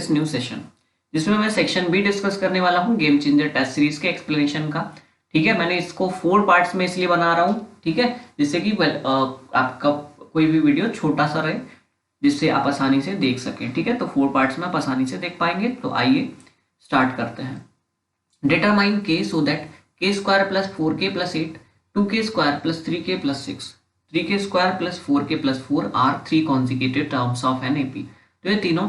This new session, जिसमें मैं section be discuss करने वाला हूँ गेम चेंजर टेस्ट सीरीज के एक्सप्लेनेशन का। ठीक है, मैंने इसको 4 पार्ट्स में इसलिए बना रहा हूँ, ठीक है, जिससे कि आपका कोई भी वीडियो छोटा सा रहे, जिससे आप आसानी से देख सकें। ठीक है, तो 4 पार्ट्स में आप आसानी से देख पाएंगे। तो आइए स्टार्ट करते हैं। Determine K so that K square plus 4k plus 8, 2k square plus 3k plus 6, 3k square plus 4k plus 4 are 3 consecutive terms of an AP. तो ये तीनों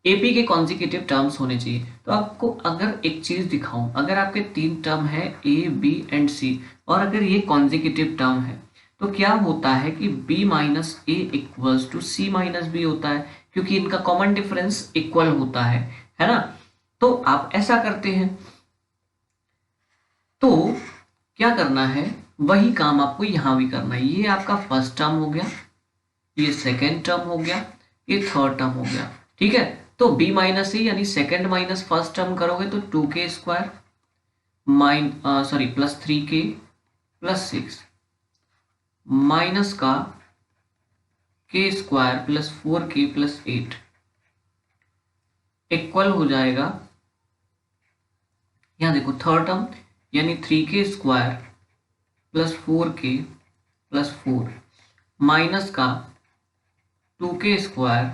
एपी के कॉन्जिक्यूटिव टर्म्स होने चाहिए। तो आपको अगर एक चीज दिखाऊं, अगर आपके 3 टर्म है ए बी एंड सी, और अगर ये कॉन्जिक्यूटिव टर्म है, तो क्या होता है कि b minus A equals to C minus B होता है, क्योंकि इनका कॉमन डिफरेंस इक्वल होता है ना। तो आप ऐसा करते हैं, तो क्या करना है, वही काम आपको यहां भी करना है। ये आपका फर्स्ट टर्म हो गया, ये सेकेंड टर्म हो गया, ये थर्ड टर्म हो गया। ठीक है, तो b माइनस ए यानी सेकेंड माइनस फर्स्ट टर्म करोगे तो 2k square plus 3k plus 6 minus का k square plus 4k plus 8 equal हो जाएगा, यहां देखो थर्ड टर्म यानी 3k square plus 4k plus 4 minus का 2k square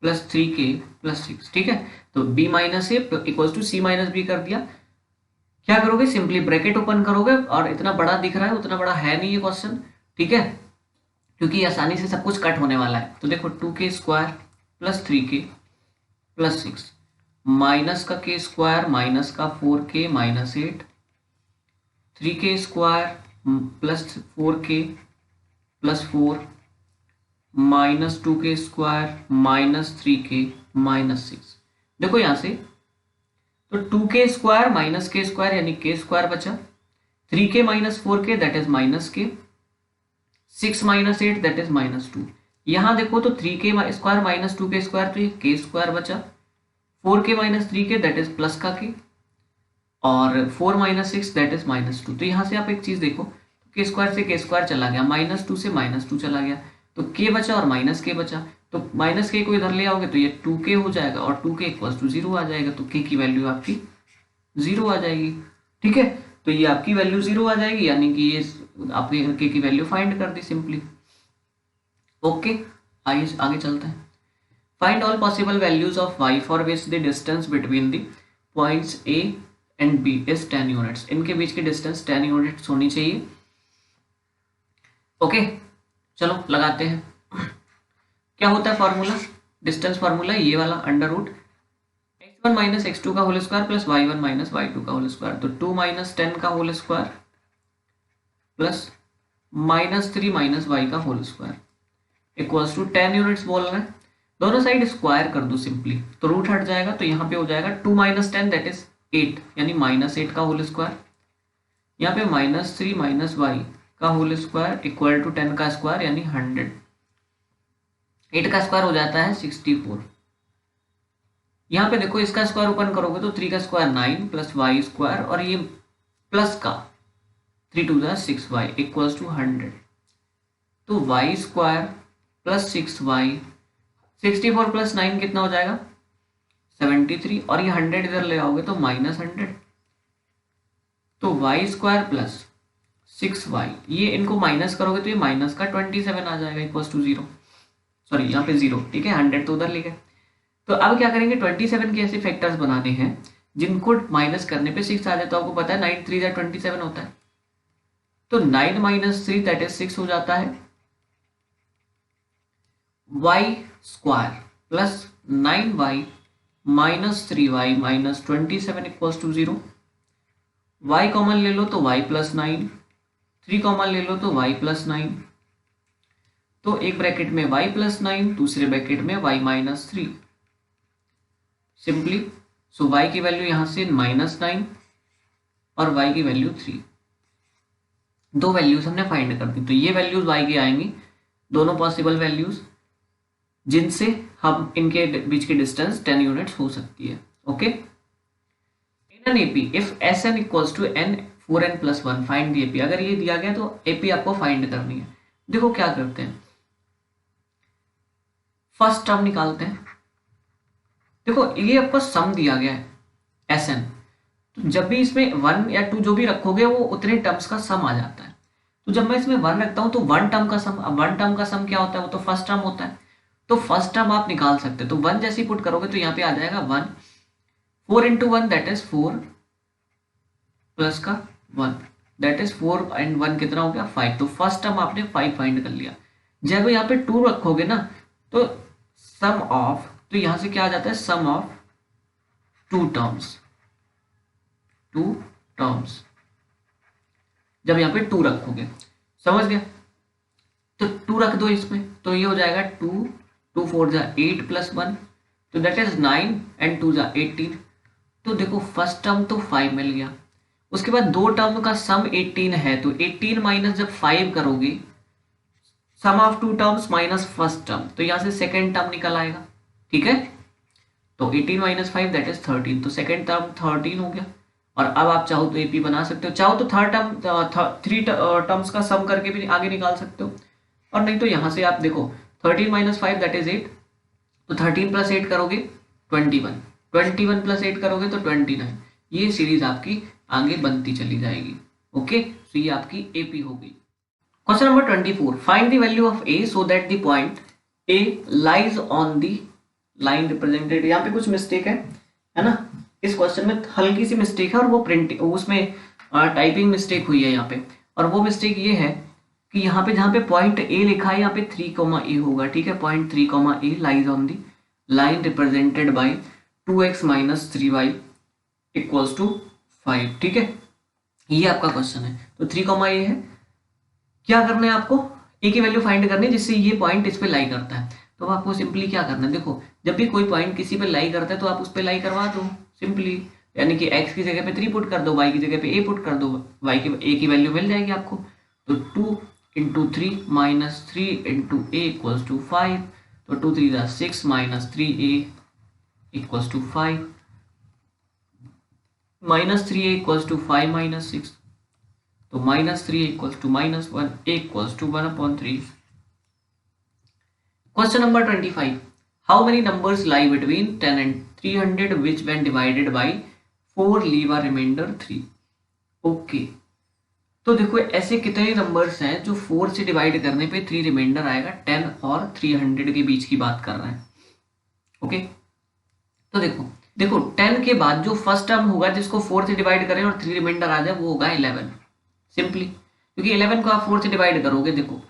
plus 3k plus 6। ठीक है, तो b minus A equals to C minus B कर दिया। क्या करोगे, सिंपली ब्रैकेट ओपन करोगे, और इतना बड़ा दिख रहा है, उतना बड़ा है नहीं ये क्वेश्चन, ठीक है, क्योंकि आसानी से सब कुछ कट होने वाला है। तो देखो 2k square plus 3k plus 6 minus का k स्क्वायर माइनस का 4k minus 8, 3k square plus 4k plus 4 minus 2k square minus 3k minus 6। देखो यहां से, तो 2k square minus k square यानी k स्क्वायर बचा, 3k minus 4k that is minus k, 6 minus 8 that is minus 2। यहां देखो तो 3k square minus 2k square, तो ये k स्क्वायर बचा, 4k minus 3k that is plus का k, और 4 माइनस 6 दैट इज माइनस 2। तो यहां से आप एक चीज देखो, k स्क्वायर से k स्क्वायर चला गया, माइनस 2 से माइनस 2 चला गया, तो k बचा और माइनस k बचा, तो माइनस k को इधर ले आओगे तो ये 2k हो जाएगा, और 2k इक्वल्स टू 0 आ जाएगा, तो k की वैल्यू आपकी 0 आ जाएगी। ठीक है, तो ये आपकी वैल्यू 0 आ जाएगी, यानी कि ये आपने k की वैल्यू फाइंड कर दी सिंपली। ओके, आइए आगे चलते हैं। Find all possible values of y for which the distance between the points a and b is 10 units. इनके बीच की डिस्टेंस 10 यूनिट्स होनी चाहिए। ओके, चलो लगाते हैं। क्या होता है फॉर्मूला, डिस्टेंस फॉर्मूला ये वाला, under root x1 minus x2 का whole square plus y1 minus y2 का होल स्क्वायर, तो 2 माइनस 10 का whole square plus minus 3 minus y का whole square equals to 10 units बोल रहे हैं। दोनों साइड स्क्वायर कर दो सिंपली, तो रूट हट जाएगा, तो यहाँ पे हो जाएगा 2 माइनस 10 दैट इज 8 यानी माइनस 8 का होल स्क्वायर, यहाँ पे माइनस 3 माइनस y का होल स्क्वायर इक्वल टू 10 का स्क्वायर यानी 100। 8 का स्क्वायर हो जाता है 64। यहाँ पे देखो इसका स्क्वायर ओपन करोगे तो 3 का स्क्वायर 9 प्लस वाई स्क्वायर, और ये प्लस का 3 टू 6y इक्वल्स टू 100। तो y square plus 6y, 64 plus 9 कितना हो जाएगा 73, और ये 100 इधर ले आओगे तो माइनस 100, तो y स्क्वायर प्लस 6y, ये इनको माइनस करोगे तो ये माइनस का 27 आ जाएगा इक्वल्स टू 0, सॉरी यहाँ पे 0, ठीक है, 100 तो उधर ले गए। तो अब क्या करेंगे, 27 के ऐसे फैक्टर्स बनाने हैं जिनको माइनस करने पे 6 आ जाए। तो आपको पता है 9 3 27 होता है, तो 9 माइनस 3 दैट इज 6 हो जाता है। y square plus 9y minus 3y minus 27 equals to 0। y common ले लो तो y प्लस 9, 3 कॉमन ले लो तो y प्लस 9, तो एक ब्रैकेट में y प्लस 9, दूसरे ब्रैकेट में y minus 3, simply so y की वैल्यू यहां से माइनस 9 और y की वैल्यू 3, दो वैल्यूज हमने फाइंड कर दी। तो ये वैल्यूज y की आएंगी, दोनों पॉसिबल वैल्यूज जिनसे हम इनके बीच की डिस्टेंस 10 यूनिट्स हो सकती है। Okay, in an AP if Sn equals to n 4n plus 1 find the AP. अगर ये दिया गया तो एपी आपको फाइंड करनी है। देखो क्या करते हैं, फर्स्ट टर्म निकालते हैं, देखो ये आपको सम दिया गया है Sn, तो जब भी इसमें 1 या 2 जो भी रखोगे वो उतने टर्म्स का सम आ जाता है। तो जब मैं इसमें 1 रखता हूँ तो 1 टर्म का सम, अब 1 टर्म का सम क्या होता है, वो तो फर्स्ट टर्म होता है, तो फर्स्ट टर्म आप निकाल सकते हो। तो 1 जैसे ही पुट करोगे तो यहाँ पे आ जाएगा 1, 4 इंटू 1 दैट इज 4 प्लस का 1 दैट इज 4 एंड 1 कितना हो गया 5। तो फर्स्ट टर्म आपने 5 फाइंड कर लिया। जब यहाँ पे 2 रखोगे ना तो सम ऑफ, तो यहां से क्या आ जाता है सम ऑफ टू टर्म्स जब यहाँ पे 2 रखोगे, समझ गए। तो 2 रख दो इसमें तो ये हो जाएगा 2, 2 4 जा 8 प्लस 1 तो दैट इज 9 एंड 2 जा 18। तो देखो फर्स्ट टर्म तो 5 मिल गया, उसके बाद दो टर्म का सम 18 है, तो 18 माइनस जब 5 करोगे sum of two terms minus first term, तो यहाँ से सेकेंड टर्म निकल आएगा, ठीक है। तो 18 माइनस 5 दैट इज 13, तो सेकेंड टर्म 13 हो गया। और अब आप चाहो तो एपी बना सकते हो, चाहो तो थर्ड टर्म 3 टर्म्स का सम करके भी आगे निकाल सकते हो, और नहीं तो यहाँ से आप देखो 13 माइनस 5 दैट इज 8, तो 13 प्लस 8 करोगे 21, 21 प्लस 8 करोगे तो 29। ये सीरीज आपकी आगे बनती चली जाएगी। ओके, तो ये आपकी एपी हो गई। Question number 24, find the value of A so that the point A lies on the line represented. यहाँ पे कुछ मिस्टेक है ना, इस क्वेश्चन में हल्की सी मिस्टेक है, और वो प्रिंट उसमें टाइपिंग मिस्टेक हुई है यहाँ पे। और वो मिस्टेक ये है कि यहाँ पे जहाँ पे पॉइंट ए लिखा है यहाँ पे 3, ए होगा, ठीक है। Point 3, A lies on the line represented by 2x minus 3y equals to 5, ठीक है। ये आपका क्वेश्चन है। तो 3, ए है, क्या करना है आपको, ए की वैल्यू फाइंड करनी है जिससे ये पॉइंट इस पे लाई करता है। तो आपको सिंपली क्या करना है, देखो जब भी कोई पॉइंट किसी पे लाई करता है तो आप उस पे लाई करवा दो सिंपली, यानी कि x की जगह पे 3 पुट कर दो, y की जगह पे a पुट कर दो, y की a की वैल्यू मिल जाएगी आपको। तो 2 into 3 minus 3 into A equals to 5, तो 2 3 जा 6 minus 3a equals to 5, minus 3a equals to 5 minus 6, तो minus 3 equals to minus 1, a equals to 1/3। Question number 25. How many numbers lie between 10 and 300 which when divided by 4 leave a remainder 3? Okay. तो देखो ऐसे कितने numbers हैं जो 4 से divide करने पे 3 रिमाइंडर आएगा। 10 और 300 के बीच की बात कर रहे हैं। ओके, तो देखो 10 के बाद जो फर्स्ट टर्म होगा जिसको 4 से डिवाइड करें और 3 रिमाइंडर आ जाए वो होगा 11 सिंपली, क्योंकि 11 को आप 4 से डिवाइड करोगे देखो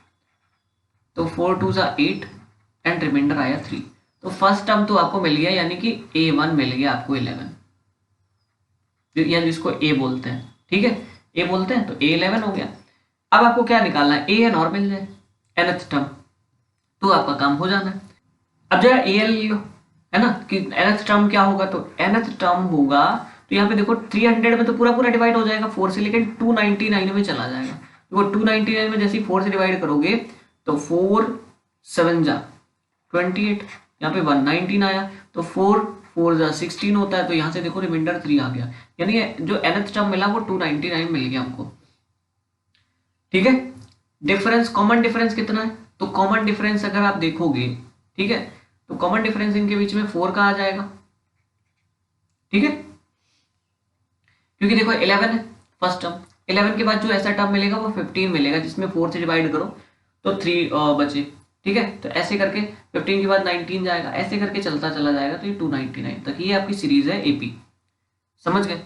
तो 4 2 जा 8 एंड रिमाइंडर आया 3, तो फर्स्ट टर्म तो आपको मिल गया, यानी कि a1 मिल गया आपको 11, या जिसको a बोलते हैं, ठीक है, a बोलते हैं, तो a11 हो गया। अब आपको क्या निकालना है, an और मिल जाए nth टर्म, तो आपका काम हो जाना है। अब जरा al लो, है ना, कि nth टर्म क्या होगा, तो nth टर्म होगा, तो यहाँ पे देखो 300 में तो पूरा पूरा डिवाइड हो जाएगा 4 से, लेकिन 299 में चला जाएगा। देखो 299 में जैसे 4 से डिवाइड करोगे तो 4 7 जा 28, यहाँ पे 119 आया, तो 4 4 जा 16 होता है, तो यहाँ से देखो रिमाइंडर 3 आ गया, यानी जो nth टर्म मिला वो 299 मिल गया हमको, ठीक है। डिफरेंस, कॉमन डिफरेंस कितना है, तो कॉमन डिफरेंस अगर आप देखोगे, ठीक है, तो कॉमन डिफरेंस इनके बीच में 4 का आ जाएगा, ठीक है, क्योंकि देखो 11 है फर्स्ट टर्म, 11 के बाद जो ऐसा टर्म मिलेगा वो 15 मिलेगा जिसमें 4 से डिवाइड करो तो 3 बचे, ठीक है। तो ऐसे करके 15 के बाद 19 जाएगा, ऐसे करके चलता चला जाएगा, तो ये 299 तक ये आपकी सीरीज है एपी, समझ गए।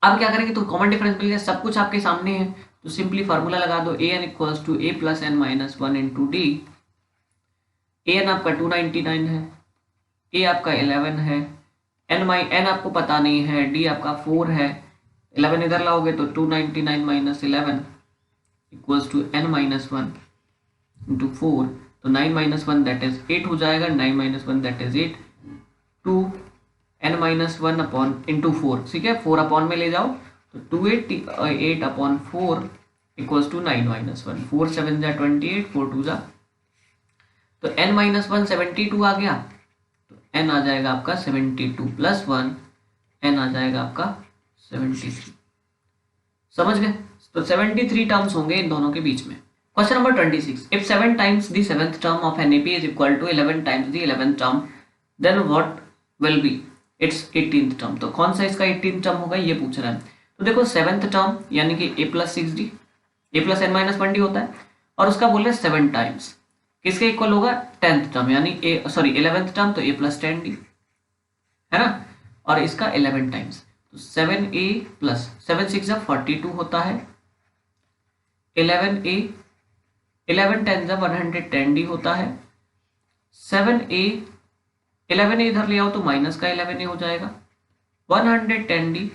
अब क्या करेंगे, तो कॉमन डिफरेंस मिल गया, सब कुछ आपके सामने है, तो सिंपली फार्मूला लगा दो, an equals to a plus n minus 1 into D. an आपका 299 है, a आपका 11 है, n आपको पता नहीं है, d आपका 4 है, 11 इधर लाओगे तो 299 minus 11 equals to n minus 1 into 4, तो 9 माइनस 1 दैट इज 8 हो जाएगा, 9 minus 1 that is 8, 2 n minus 1 upon into 4, ठीक है, 4 अपॉन में ले जाओ तो 288 अपॉन 4 इक्वल्स टू 9 माइनस 1, 4 7 जा 28, 4 2 जा, तो n माइनस 1 72 आ गया, तो n आ जाएगा आपका 72 प्लस 1, n आ जाएगा आपका 73, समझ गए। तो 73 टर्म्स होंगे इन दोनों के बीच में। Question number 26, if 7 times the 7th term of an AP is equal to 11 times the 11th term, then what will be it's 18th term. तो कौन सा इसका 18th टर्म होगा ये पूछ रहा है। तो देखो 7th टर्म यानी कि a plus 6d, a plus n minus 1d होता है, और उसका बोल रहे 7 टाइम्स किसके इक्वल होगा 10th टर्म यानी 11th टर्म, तो a प्लस 10d है ना, और इसका 11 टाइम्स, तो 7a प्लस 7 6 42 होता है, 11a 11 10 110d होता है, 7a 11a इधर ले आओ तो माइनस का 11a हो जाएगा, 110d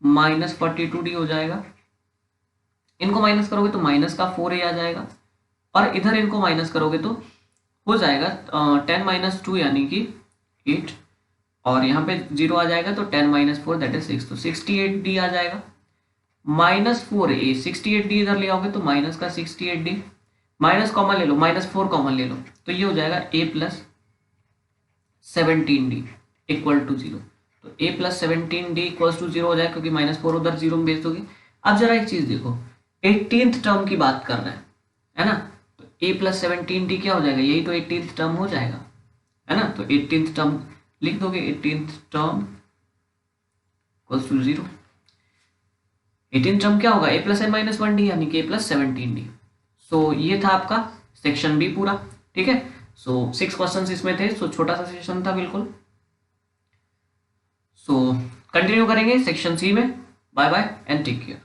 माइनस 42d हो जाएगा, इनको माइनस करोगे तो माइनस का 4a आ जाएगा, और इधर इनको माइनस करोगे तो हो जाएगा 10 माइनस 2 यानी कि 8, और यहाँ पे 0 आ जाएगा तो 10 माइनस 4 दैट इज 6, तो 68d आ जाएगा, माइनस 4a 68d इधर ले आओगे तो माइनस का 68d, माइनस कॉमन ले लो, माइनस 4 कॉमन ले लो, तो ये हो जाएगा a plus 17d equal to 0। तो a plus 17d equal to 0 हो जाएगा, क्योंकि माइनस 4 उधर 0 में भेज दोगे। अब जरा एक चीज देखो, 18th टर्म की बात कर रहे हैं, है ना, तो a प्लस 17d क्या हो जाएगा, यही तो 18th टर्म हो जाएगा, है ना, तो 18th टर्म लिख दोगे, 18th term equal to 0। 18th term क्या होगा, a plus n minus 1d यानी कि a प्लस 17d। सो ये था आपका सेक्शन बी पूरा, ठीक है। सो 6 क्वेश्चंस इसमें थे, सो छोटा सा सेशन था बिल्कुल। सो कंटिन्यू करेंगे सेक्शन सी में। Bye bye and take care.